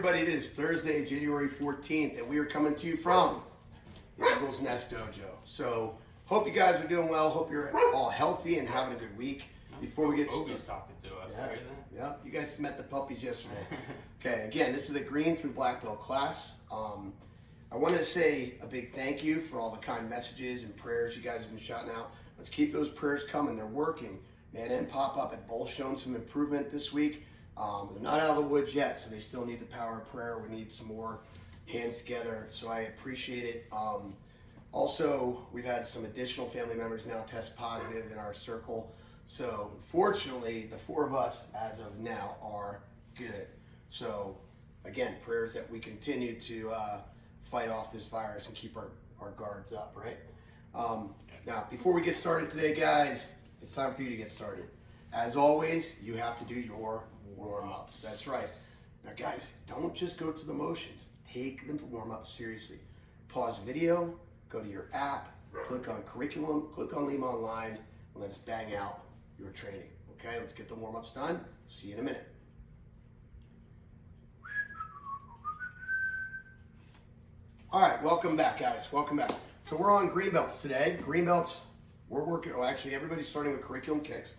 everybody, it is Thursday, January 14th, and we are coming to you from the Eagles Nest Dojo. So, hope you guys are doing well. Hope you're all healthy and having a good week. Before we get started, talking to us. yeah, you guys met the puppies yesterday. Okay, again, this is a green through black belt class. I wanted to say a big thank you for all the kind messages and prayers you guys have been shouting out. Let's keep those prayers coming. They're working. Nana and Pop-Up have both shown some improvement this week. They're not out of the woods yet, so they still need the power of prayer. We need some more hands together, so I appreciate it. Also, we've had some additional family members now test positive in our circle. So, fortunately, the four of us, as of now, are good. So, again, prayers that we continue to fight off this virus and keep our guards up, right? Now, before we get started today, guys, it's time for you to get started. As always, you have to do your warm-ups. That's right. Now, guys, don't just go through the motions. Take the warm-ups seriously. Pause the video, go to your app, click on curriculum, click on Lima Online, and let's bang out your training. Okay, let's get the warm-ups done. See you in a minute. All right, welcome back, guys. Welcome back. So we're on green belts today. Green belts, we're working, actually everybody's starting with curriculum kicks.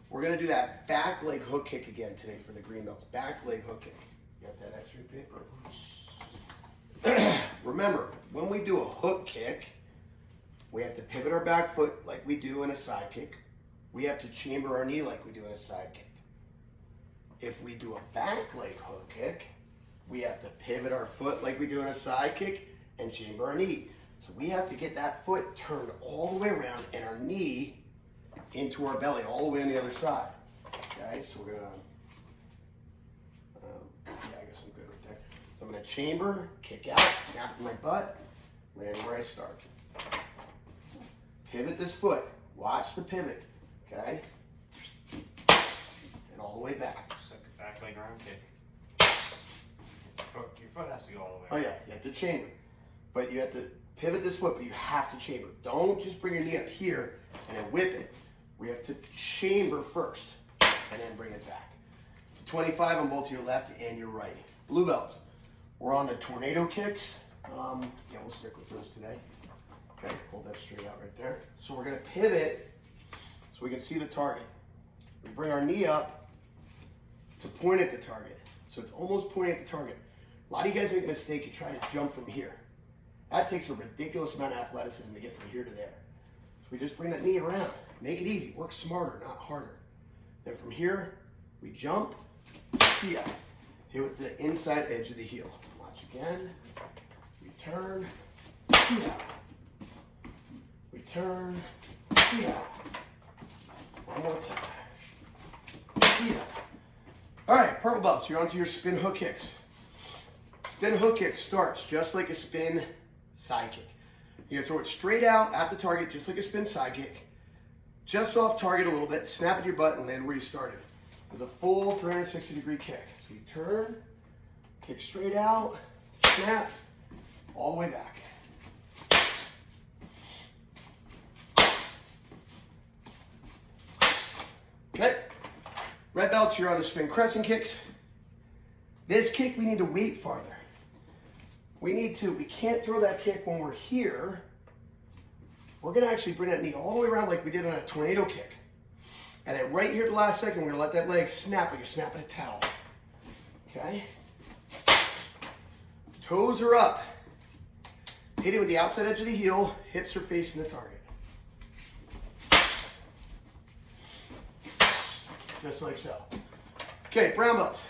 We're gonna do that back leg hook kick again today for the green belts. Back leg hook kick. You got that extra paper? Remember, when we do a hook kick, we have to pivot our back foot like we do in a side kick. We have to chamber our knee like we do in a side kick. If we do a back leg hook kick, we have to pivot our foot like we do in a side kick and chamber our knee. So we have to get that foot turned all the way around and our knee into our belly, all the way on the other side. Okay, so we're gonna, yeah, I guess I'm good right there. So I'm gonna chamber, kick out, snap in my butt, land where I start. Pivot this foot, watch the pivot, okay? And all the way back. Just like a back leg round kick. Your foot has to go all the way. Oh yeah, you have to chamber. But you have to pivot this foot, but you have to chamber. Don't just bring your knee up here and then whip it. We have to chamber first and then bring it back. So 25 on both your left and your right. Blue belts. We're on the tornado kicks. Yeah, we'll stick with those today. Okay, hold that straight out right there. So we're gonna pivot so we can see the target. We bring our knee up to point at the target. So it's almost pointing at the target. A lot of you guys make a mistake, you try to jump from here. That takes a ridiculous amount of athleticism to get from here to there. So we just bring that knee around. Make it easy. Work smarter, not harder. Then from here, we jump, hit with the inside edge of the heel. Watch again. We turn, we turn, one more time. All right, purple belts, you're onto your spin hook kicks. Spin hook kick starts just like a spin side kick. You're gonna throw it straight out at the target, just like a spin side kick. Just off target a little bit, snap at your butt and land where you started. It's a full 360-degree kick. So you turn, kick straight out, snap, all the way back. Okay, red belts, you're on the spin crescent kicks. This kick, we need to wait farther. We can't throw that kick when we're here. We're gonna actually bring that knee all the way around like we did on a tornado kick. And then right here at the last second, we're gonna let that leg snap like you're snapping a towel. Okay? Toes are up. Hit it with the outside edge of the heel, hips are facing the target. Just like so. Okay, brown belts.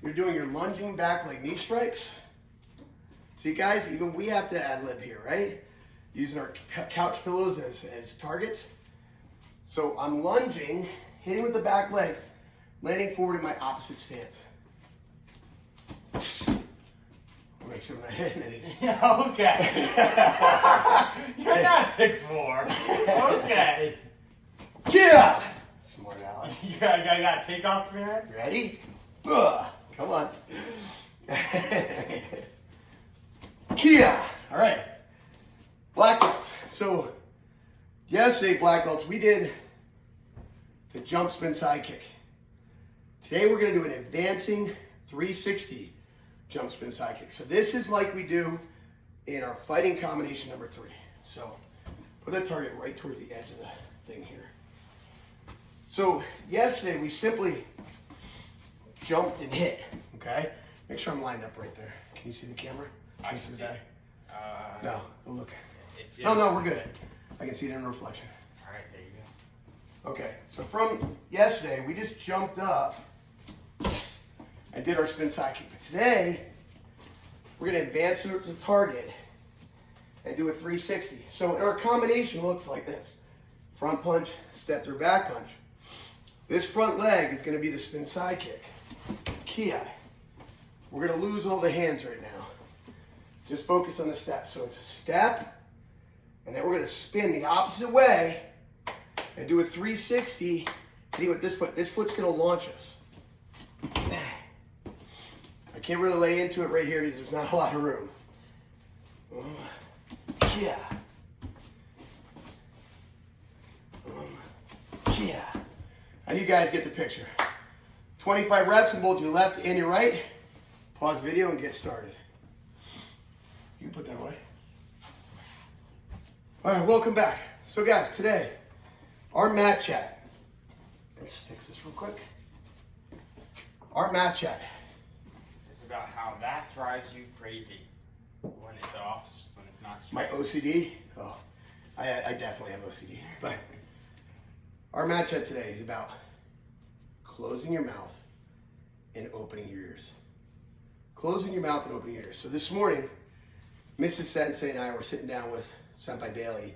You're doing your lunging back leg knee strikes. See guys, even we have to ad lib here, right? Using our couch pillows as targets. So I'm lunging, hitting with the back leg, landing forward in my opposite stance. I'll make sure I'm not hitting anything. Yeah, okay. You're not 6'4". Okay. Yeah! Smart aleck. You got takeoff clearance? Ready? Ugh. Come on. Kia. All right. Black belts. So yesterday, black belts, we did the jump spin side kick. Today we're going to do an advancing 360 jump spin sidekick. So this is like we do in our fighting combination number 3. So put that target right towards the edge of the thing here. So yesterday we simply jumped and hit, okay? Make sure I'm lined up right there. Can you see the camera? I you can the see guy? it. No, go look. Yeah, No, we're good. I can see it in reflection. All right, there you go. Okay, so from yesterday, we just jumped up and did our spin sidekick. But today, we're going to advance to the target and do a 360. So our combination looks like this. Front punch, step through back punch. This front leg is going to be the spin sidekick. Ki. We're going to lose all the hands right now. Just focus on the step. So it's a step, and then we're going to spin the opposite way and do a 360, hitting with this foot. This foot's going to launch us. I can't really lay into it right here because there's not a lot of room. Yeah. Yeah. And you guys get the picture. 25 reps in both your left and your right. Pause video and get started. You can put that away. All right, welcome back. So guys, today, our mat chat. Let's fix this real quick. Our mat chat. It's about how that drives you crazy when it's off, when it's not straight. My OCD? Oh, I definitely have OCD. But our mat chat today is about closing your mouth and opening your ears. Closing your mouth and opening your ears. So this morning, Mrs. Sensei and I were sitting down with Senpai Bailey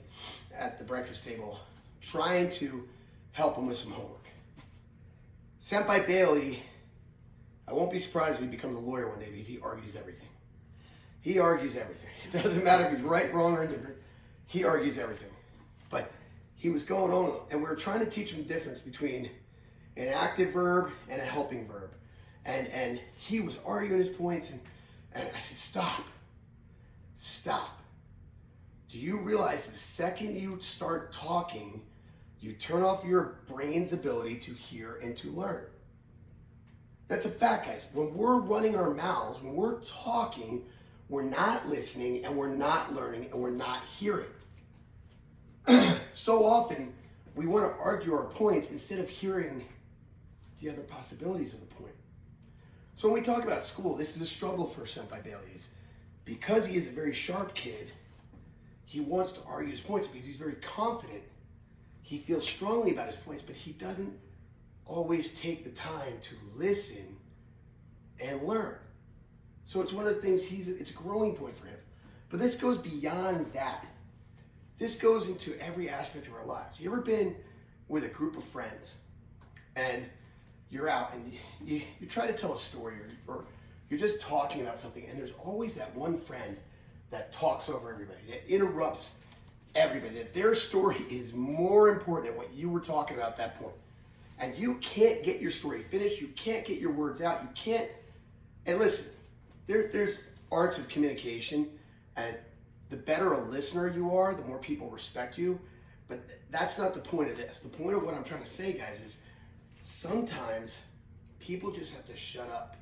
at the breakfast table trying to help him with some homework. Senpai Bailey, I won't be surprised if he becomes a lawyer one day because he argues everything. He argues everything. It doesn't matter if he's right, wrong, or indifferent. He argues everything. But he was going on, and we were trying to teach him the difference between an active verb and a helping verb. And he was arguing his points, and I said, stop. Do you realize the second you start talking, you turn off your brain's ability to hear and to learn? That's a fact, guys. When we're running our mouths, when we're talking, we're not listening, and we're not learning, and we're not hearing. So often, we want to argue our points instead of hearing the other possibilities of the point. So when we talk about school, this is a struggle for Senpai Bailey. Because he is a very sharp kid, he wants to argue his points because he's very confident. He feels strongly about his points, but he doesn't always take the time to listen and learn. So it's one of the things, it's a growing point for him. But this goes beyond that. This goes into every aspect of our lives. You ever been with a group of friends and you're out and you try to tell a story or you're just talking about something, and there's always that one friend that talks over everybody, that interrupts everybody, that their story is more important than what you were talking about at that point. And you can't get your story finished, you can't get your words out, you can't, and listen, there's arts of communication, and the better a listener you are, the more people respect you, but that's not the point of this. The point of what I'm trying to say, guys, is sometimes people just have to shut up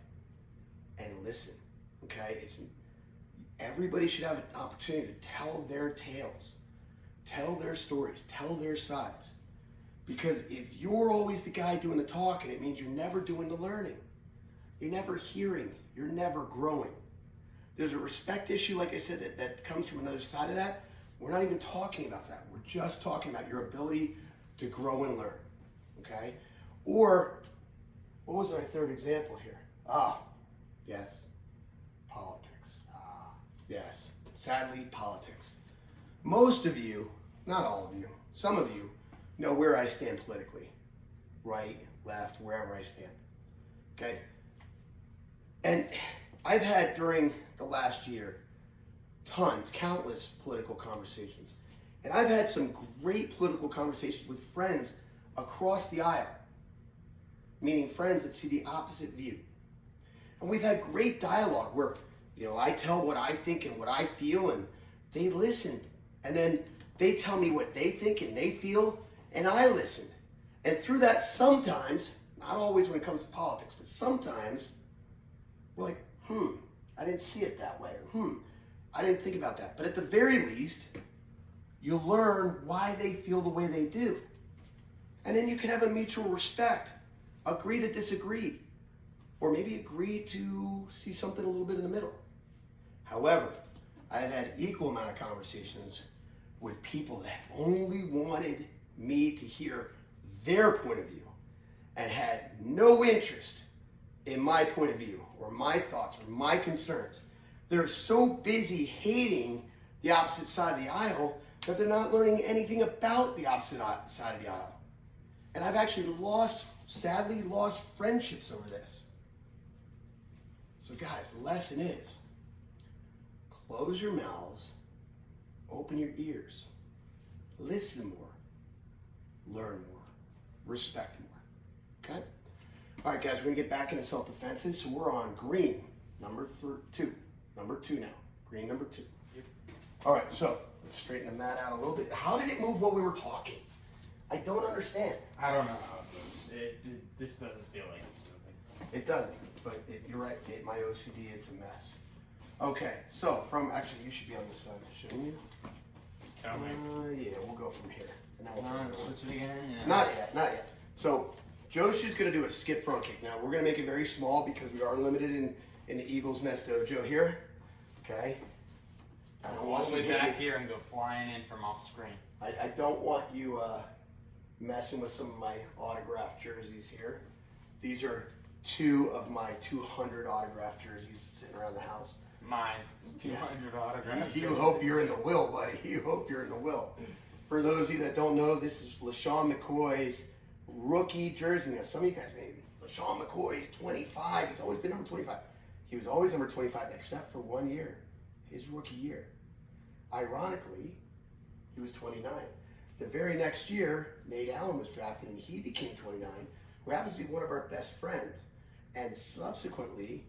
and listen, okay? Everybody should have an opportunity to tell their tales, tell their stories, tell their sides. Because if you're always the guy doing the talking, it means you're never doing the learning. You're never hearing, you're never growing. There's a respect issue, like I said, that comes from another side of that. We're not even talking about that. We're just talking about your ability to grow and learn, okay? Or, what was our third example here? Yes, politics. Yes, sadly, politics. Most of you, not all of you, some of you know where I stand politically. Right, left, wherever I stand. Okay? And I've had, during the last year, countless political conversations. And I've had some great political conversations with friends across the aisle, meaning friends that see the opposite view. And we've had great dialogue where, I tell what I think and what I feel, and they listen. And then they tell me what they think and they feel, and I listen. And through that, sometimes, not always when it comes to politics, but sometimes we're like, I didn't see it that way. Or, I didn't think about that. But at the very least, you learn why they feel the way they do. And then you can have a mutual respect. Agree to disagree. Or maybe agree to see something a little bit in the middle. However, I've had equal amount of conversations with people that only wanted me to hear their point of view and had no interest in my point of view or my thoughts or my concerns. They're so busy hating the opposite side of the aisle that they're not learning anything about the opposite side of the aisle. And I've actually sadly lost friendships over this. So guys, the lesson is, close your mouths, open your ears, listen more, learn more, respect more, okay? All right, guys, we're gonna get back into self-defenses. So we're on green, number two now, green number 2. Yep. All right, so let's straighten the mat out a little bit. How did it move while we were talking? I don't understand. I don't know how it moves. This doesn't feel like it's moving. It doesn't, but you're right, my OCD, it's a mess. Okay, so actually you should be on this side, shouldn't you? Tell me. Yeah, we'll go from here. And then we'll turn it around. Switch it again? Yeah. Not yet. So Joshu's gonna do a skip front kick. Now we're gonna make it very small because we are limited in the Eagle's Nest Dojo here. Okay. I don't All want the you way hitting back me. here and go flying in from off screen. I don't want you messing with some of my autographed jerseys here. These are 2 of my 200 autographed jerseys sitting around the house. Mine, 200 autographs. You hope you're in the will, buddy. You hope you're in the will. For those of you that don't know, this is LaShawn McCoy's rookie jersey. Now, some of you guys maybe. LaShawn McCoy's 25. He's always been number 25. He was always number 25, except for 1 year, his rookie year. Ironically, he was 29. The very next year, Nate Allen was drafted, and he became 29, who happens to be one of our best friends. And subsequently,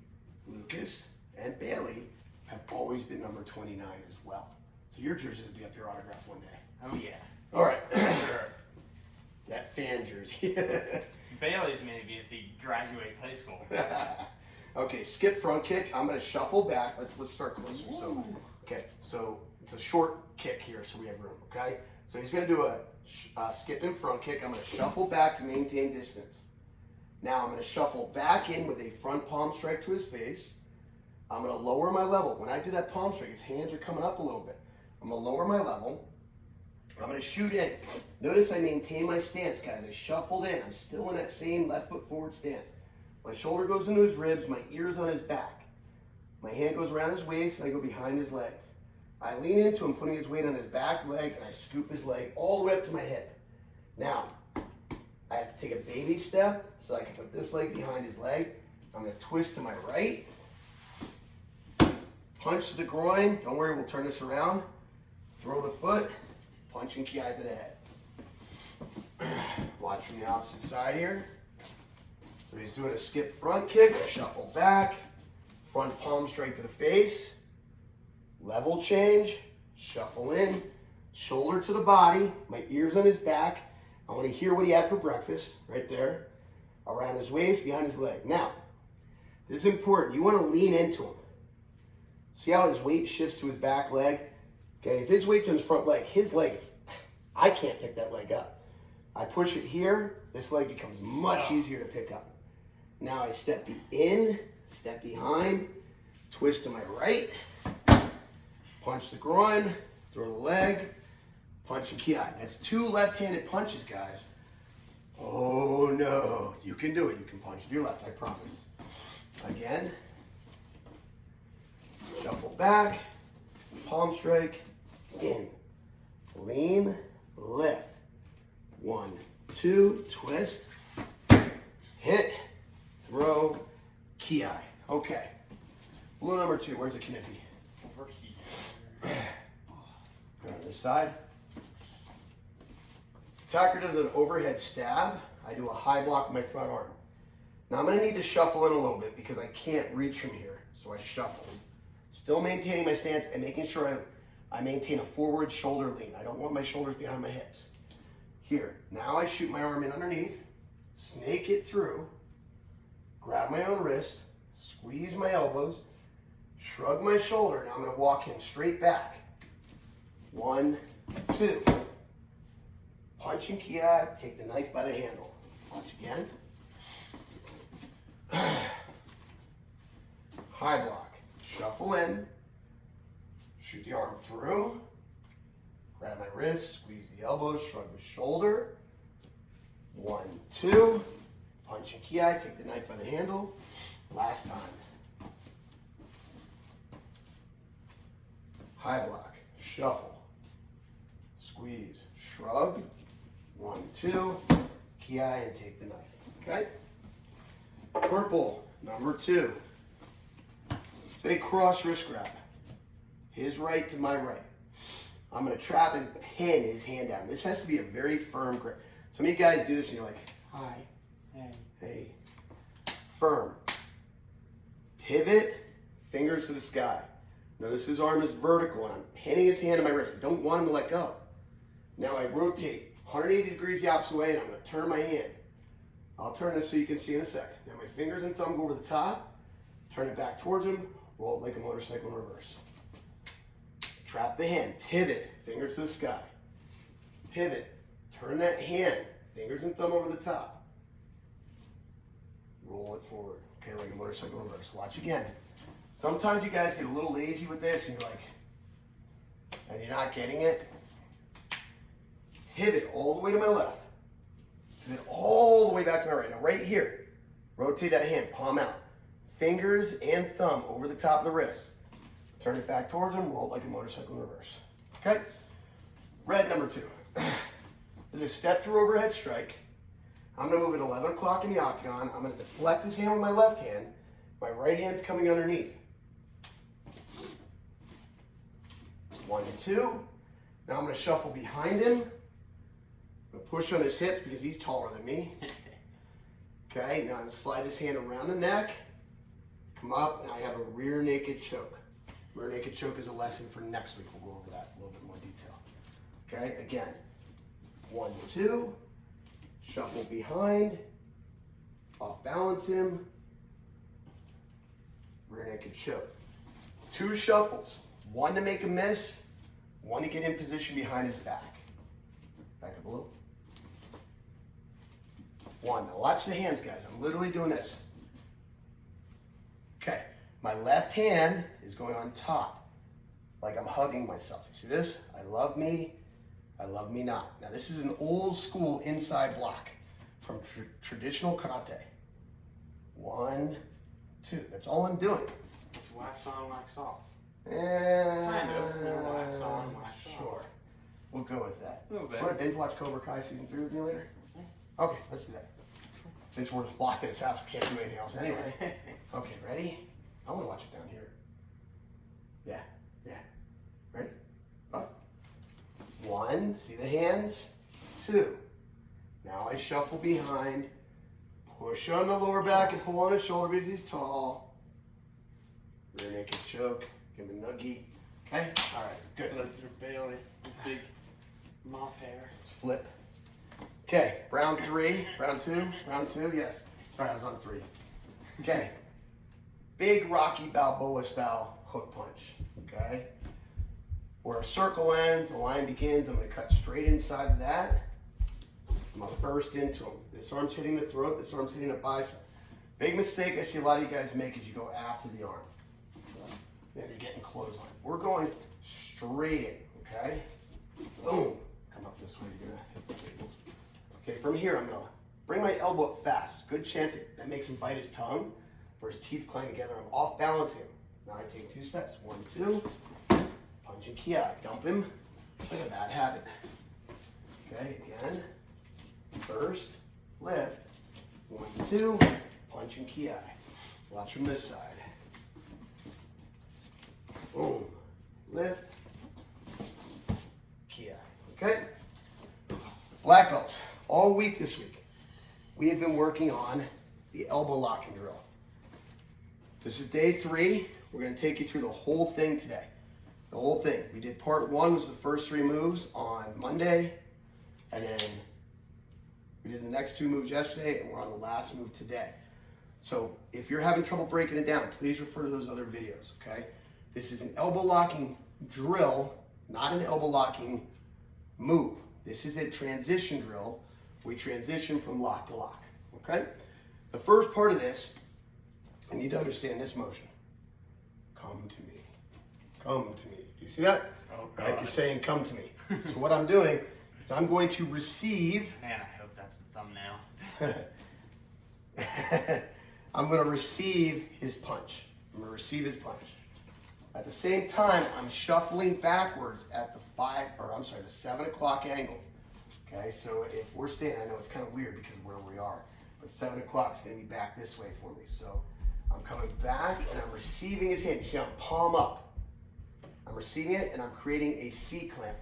Lucas and Bailey have always been number 29 as well. So your jerseys will be up your autograph one day. Oh, yeah. All right. Sure. That fan jersey. Bailey's maybe if he graduates high school. Okay, skip front kick. I'm going to shuffle back. Let's start closer. So, okay, so it's a short kick here, so we have room. Okay, so he's going to do a skip and front kick. I'm going to shuffle back to maintain distance. Now I'm going to shuffle back in with a front palm strike to his face. I'm going to lower my level. When I do that palm strike, his hands are coming up a little bit. I'm going to lower my level. I'm going to shoot in. Notice I maintain my stance, guys. I shuffled in. I'm still in that same left foot forward stance. My shoulder goes into his ribs. My ear's on his back. My hand goes around his waist, and I go behind his legs. I lean into him, putting his weight on his back leg, and I scoop his leg all the way up to my hip. Now, I have to take a baby step so I can put this leg behind his leg. I'm going to twist to my right. Punch to the groin. Don't worry, we'll turn this around. Throw the foot. Punch and ki to the head. Watch from the opposite side here. So he's doing a skip front kick, a shuffle back, front palm straight to the face, level change, shuffle in, shoulder to the body, my ears on his back. I want to hear what he had for breakfast, right there, around his waist, behind his leg. Now, this is important. You want to lean into him. See how his weight shifts to his back leg? Okay, if his weight's on his front leg, his leg is, I can't pick that leg up. I push it here, this leg becomes much easier to pick up. Now I step in, step behind, twist to my right, punch the groin, throw the leg, punch and ki. That's 2 left-handed punches, guys. Oh no, you can do it. You can punch with your left, I promise. Again, shuffle back, palm strike, in, lean, lift. 1, 2, twist, hit, throw, ki. Okay. Blue number 2, where's the kniffy? Over here. On this side. Attacker does an overhead stab. I do a high block with my front arm. Now I'm going to need to shuffle in a little bit because I can't reach from here. So I shuffle. Still maintaining my stance and making sure I maintain a forward shoulder lean. I don't want my shoulders behind my hips. Here. Now I shoot my arm in underneath, snake it through, grab my own wrist, squeeze my elbows, shrug my shoulder. Now I'm going to walk him straight back. 1, 2. Punch and ki, take the knife by the handle. Watch again. High block. Shuffle in. Shoot the arm through. Grab my wrist, squeeze the elbow, shrug the shoulder. 1, 2. Punch and ki, take the knife by the handle. Last time. High block. Shuffle. Squeeze. Shrug. 1, 2. Ki and take the knife. Okay? Purple, number 2. Say cross wrist grab. His right to my right. I'm going to trap and pin his hand down. This has to be a very firm grip. Some of you guys do this and you're like, hi, hey. Firm. Pivot, fingers to the sky. Notice his arm is vertical and I'm pinning his hand to my wrist. I don't want him to let go. Now I rotate 180 degrees the opposite way and I'm going to turn my hand. I'll turn this so you can see in a sec. Now my fingers and thumb go over the top, turn it back towards him, roll it like a motorcycle in reverse. Trap the hand, pivot, fingers to the sky. Pivot, turn that hand, fingers and thumb over the top. Roll it forward, okay, like a motorcycle in reverse. Watch again. Sometimes you guys get a little lazy with this and you're like, and you're not getting it. Pivot all the way to my left. Pivot all the way back to my right. Now right here, rotate that hand, palm out. Fingers and thumb over the top of the wrist. Turn it back towards him, roll it like a motorcycle in reverse. Okay? Red number 2. There's a step through overhead strike. I'm going to move at 11 o'clock in the octagon. I'm going to deflect his hand with my left hand. My right hand's coming underneath. 1 and 2. Now I'm going to shuffle behind him. I'm going to push on his hips because he's taller than me. Okay, now I'm going to slide his hand around the neck. Come up, and I have a rear naked choke. Rear naked choke is a lesson for next week. We'll go over that in a little bit more detail. Okay, again. 1, 2. Shuffle behind. Off balance him. Rear naked choke. 2 shuffles. 1 to make a miss. 1 to get in position behind his back. Back up a little. 1. Now watch the hands, guys. I'm literally doing this. Okay. My left hand is going on top, like I'm hugging myself. You see this? I love me not. Now this is an old school inside block from traditional karate. 1, 2. That's all I'm doing. It's wax on, wax off. Kind of. Wax on, wax off. Sure. We'll go with that. A little bit. Want to binge watch Cobra Kai season 3 with me later? Okay, let's do that. Since we're locked in his house, we can't do anything else anyway. Okay, ready? I want to watch it down here. Yeah. Ready? Up. 1, see the hands? 2. Now I shuffle behind, push on the lower back and pull on his shoulder because he's tall. Rear naked choke, give him a nuggie. Okay? All right, good. Look through Bailey, his big mop hair. Let's flip. Okay, round 3, round 2, yes. Sorry, I was on 3. Okay. Big Rocky Balboa style hook punch, okay? Where a circle ends, a line begins, I'm gonna cut straight inside of that. I'm gonna burst into him. This arm's hitting the throat, this arm's hitting the bicep. Big mistake I see a lot of you guys make is you go after the arm. Then you're getting clothesline. We're going straight in, okay? Boom. Come up this way, you're gonna hit the tables. Okay, from here I'm gonna bring my elbow up fast. Good chance that makes him bite his tongue. Where his teeth climb together, I'm off balancing him. Now I take 2 steps. 1, 2. Punch and ki. Dump him like a bad habit. Okay, again. First, lift. 1, 2. Punch and ki. Watch from this side. Boom. Lift. Ki. Okay? Black belts. All week this week, we have been working on the elbow locking drill. This is day 3. We're going to take you through the whole thing today. The whole thing. We did part 1, was the first 3 moves on Monday. And then we did the next 2 moves yesterday, and we're on the last move today. So if you're having trouble breaking it down, please refer to those other videos, okay? This is an elbow locking drill, not an elbow locking move. This is a transition drill. We transition from lock to lock, okay? The first part of this, I need to understand this motion. Come to me. Come to me. Do you see that? Oh, right? God. You're saying come to me. So what I'm doing is I'm going to receive. Man, I hope that's the thumbnail. I'm going to receive his punch. I'm going to receive his punch. At the same time, I'm shuffling backwards at the 7 o'clock angle. Okay, so if we're standing, I know it's kind of weird because of where we are, but 7 o'clock is going to be back this way for me. So I'm coming back and I'm receiving his hand. You see, I'm palm up. I'm receiving it and I'm creating a C clamp.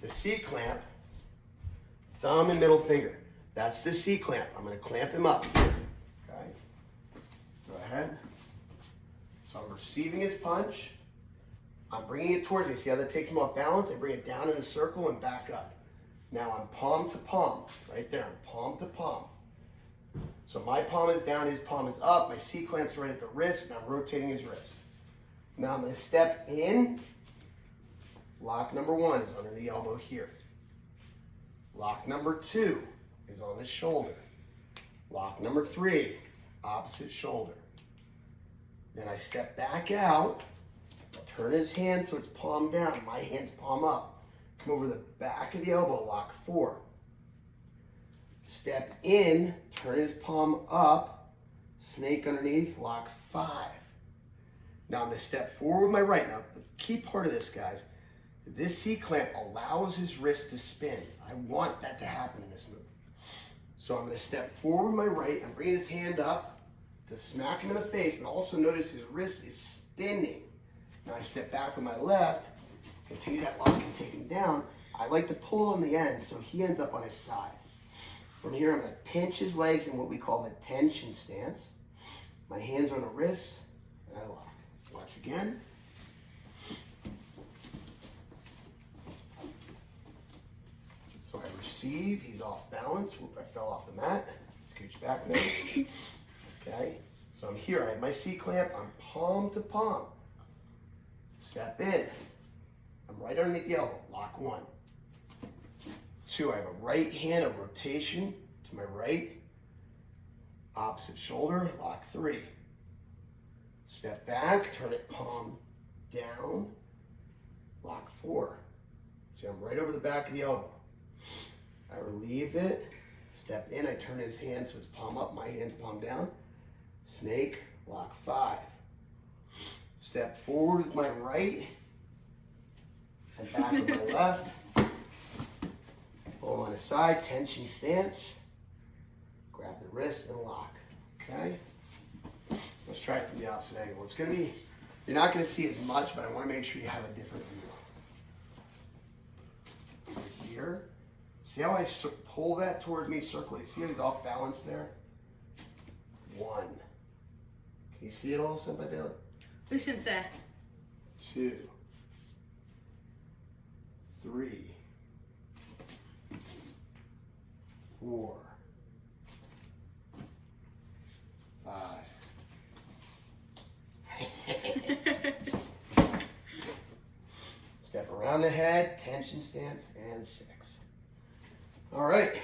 The C clamp, thumb and middle finger. That's the C clamp. I'm going to clamp him up. Okay, let's go ahead. So I'm receiving his punch. I'm bringing it towards me. See how that takes him off balance? I bring it down in a circle and back up. Now I'm palm to palm, right there. I'm palm to palm. So my palm is down, his palm is up. My C clamp's right at the wrist, and I'm rotating his wrist. Now I'm going to step in. Lock number 1 is under the elbow here. Lock number 2 is on the shoulder. Lock number 3, opposite shoulder. Then I step back out, turn his hand so it's palm down, my hand's palm up. Come over the back of the elbow, lock 4. Step in, turn his palm up, snake underneath, lock 5. Now I'm going to step forward with my right. Now the key part of this, guys, this C clamp allows his wrist to spin. I want that to happen in this move. So I'm going to step forward with my right. I'm bringing his hand up to smack him in the face, but also notice his wrist is spinning. Now I step back with my left, continue that lock and take him down. I like to pull on the end so he ends up on his side. From here, I'm going to pinch his legs in what we call the tension stance. My hands are on the wrist, and I lock. Watch again. So I receive, he's off balance. Whoop, I fell off the mat. Scooch back now. Okay, so I'm here. I have my C clamp. I'm palm to palm. Step in. I'm right underneath the elbow. Lock 1. 2, I have a right hand, a rotation to my right. Opposite shoulder, lock 3. Step back, turn it palm down. Lock 4. See, I'm right over the back of the elbow. I relieve it. Step in, I turn his hand so it's palm up, my hand's palm down. Snake, lock 5. Step forward with my right and back with my left. Pull him on his side, tension stance. Grab the wrist and lock. Okay? Let's try it from the opposite angle. It's going to be, you're not going to see as much, but I want to make sure you have a different view. Right here. See how I pull that towards me, circle it? See how he's off balance there? 1. Can you see it all, Senpai Bailey? 2, 3, 4, 5. Step around the head, tension stance, and 6. All right.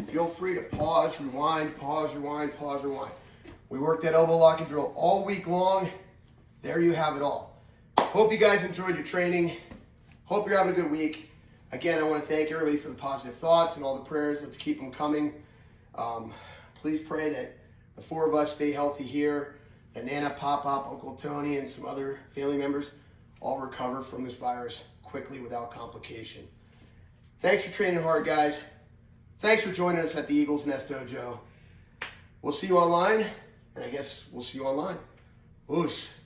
Feel free to pause, rewind, pause, rewind, pause, rewind. We worked that elbow locking drill all week long. There you have it all. Hope you guys enjoyed your training. Hope you're having a good week. Again, I want to thank everybody for the positive thoughts and all the prayers. Let's keep them coming. Please pray that the 4 of us stay healthy here. And Nana, Pop, Uncle Tony, and some other family members all recover from this virus quickly without complication. Thanks for training hard, guys. Thanks for joining us at the Eagles Nest Dojo. We'll see you online, and I guess we'll see you online. Oos.